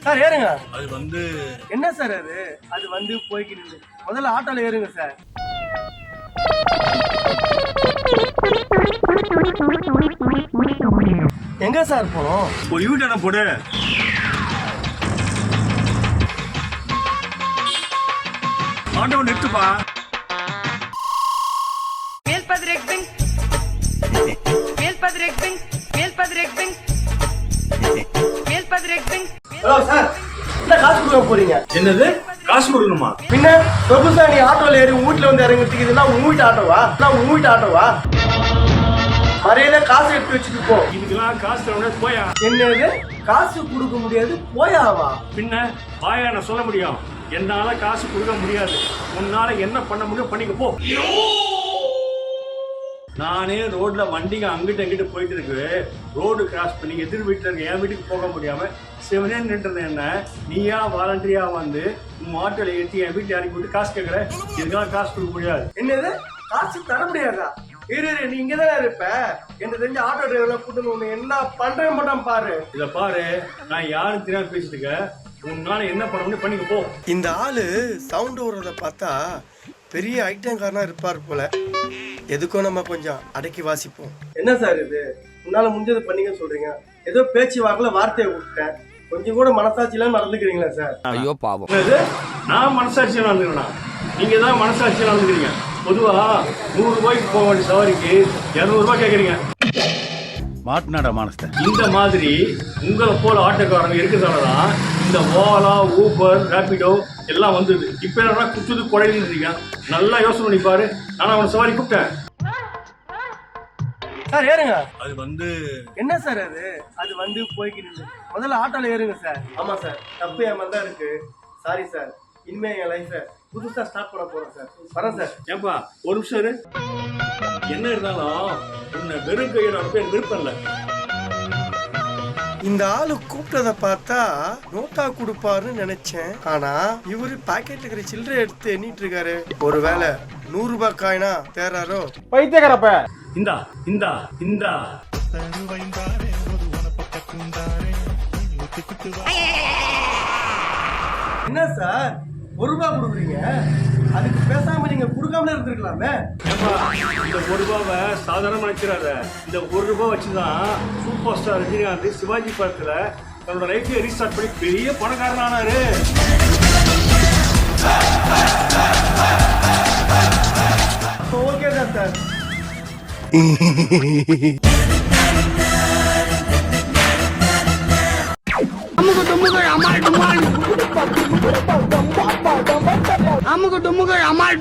Sir ஏறுங்க. அது வந்து என்ன சார் அது வந்து போய்க்கிட்டு முதல்ல ஆட்டோல ஏறுங்க சார். எங்க சார் போனோம்? ஒரு யூட்டனை போடு. ஆட்டோ நிறுத்துப்பா. ஹலோ சார், என்ன காசு கொடுக்க போறீங்க? என்னது காசு கொடுக்கணுமா? பின்ன சொகுசா நீ ஆட்டோல ஏறி வீட்டுல வந்து இறங்கிட்டு இதெல்லாம் உங்க வீட்டு ஆட்டோவா? மறையில காசு எடுத்து வச்சுட்டு போ. இதுக்கெல்லாம் காசு போயா? என்னது காசு கொடுக்க முடியாது போயாவா? பின்ன பாயா நான் சொல்ல முடியும். என்னால காசு கொடுக்க முடியாது. உன்னால என்ன பண்ண முடியும் பண்ணிக்க போ. நானே ரோட்ல வண்டிங்க அங்கிட்ட அங்கிட்ட போயிட்டு இருக்கு. ரோடு கிராஸ் பண்ணி எதிர் வீட்டுல இருக்க என் வீட்டுக்கு போக முடியாம சிவனே நின்றுறது என்ன? நீயா வாலண்டியா வந்து உன் ஆட்டோல ஏற்றி என் வீட்டு இறக்கி விட்டு காசு கேட்கற. இதுக்கெல்லாம் காசு கொடுக்க முடியாது. என்னது காசு தர முடியாதா? நீ இங்கதானே இருப்ப. என்ன தெரிஞ்ச ஆட்டோ டிரைவர்ல கூட்டு என்ன பண்றேன் மட்டும் பாரு. இத பாரு, நான் யாரும் தெரியாம பேசிட்டு இருக்கேன். உன்னால என்ன பண்ண முடியும் பண்ணிக்க போ. இந்த ஆளு சவுண்ட் ஓடுறத பார்த்தா பெரிய ஐட்டங்காரனா இருப்பார் போல. எதுக்கும் நம்ம கொஞ்சம் அடக்கி வாசிப்போம். என்ன சார் இது? உன்னால முடிஞ்சது பண்ணீங்க சொல்றீங்க. ஏதோ பேச்சு வாக்குல வார்த்தையை விட்டேன். கொஞ்சம் கூட மனசாட்சியெல்லாம் நடந்துக்கிறீங்களா சார்? ஐயோ பாவம். நான் மனசாட்சியா நடந்துக்கிறேனா? நீங்க தான் மனசாட்சியா நடந்துக்கிறீங்க. பொதுவா 100 ரூபாய்க்கு போக வேண்டிய சவாரிக்கு 200 ரூபாய் கேட்கறீங்க. மாட்டினாடா மானஸ்த. இந்த மாதிரி உங்களை போல ஆட்டோக்காரங்க இருக்கிறதாலதான் இந்த ஓலா, ஊபர், ராபிடோ எல்லாம் வந்தது. இப்ப என்ன குத்துது குறையில நல்லா யோசனை பண்ணி பாரு. நான் அவனை சவாரி கூப்பிட்டேன். சார் ஏறுங்க. அது வந்து என்ன சார் அது வந்து போய்க்கிட்டு முதல்ல ஆட்டோல ஏறுங்க சார். ஆமா சார், தப்பு என் மாதிரி தான் இருக்கு. Sorry sir. இனிமே என் லைஃபை புதுசா ஸ்டார்ட் பண்ண போறேன் சார். வரேன் சார். ஏப்பா ஒரு நிமிஷம் இரு. என்ன இருந்தாலும் உன்னை வெறும் கையோட பேர் விருப்பம் இல்லை. இந்த ஆளு கூப்பிட்டத பார்த்தா நோட்டா கொடுப்பாருன்னு நினைச்சேன். ஆனா இவரு பாக்கெட்ல இருக்கிற சில்லறை எடுத்து எண்ணிட்டு இருக்காரு. ஒருவேளை 100 ரூபாய் காயினா தேராரோ? பைத்தியக்காரப்ப. இந்தா இந்தா இந்தா. என்ன சார் 1 ரூபாய் கொடுக்குறீங்க? அதுக்கு பேசாம நீங்க கொடுக்காமலே இருந்திருக்கலாமே. இந்த 1 ரூபாவை சாதாரண நினைச்சிடாத. இந்த 1 ரூபாய் வச்சுதான் சூப்பர் ஸ்டார் ரஜினிகாந்த் சிவாஜி படத்துல தன்னோட லைஃபை ரீஸ்டார்ட் பண்ணி பெரிய பணக்காரன் ஆனாரு. ஓகே தான் சார். அமுக டுமுகள் அமால்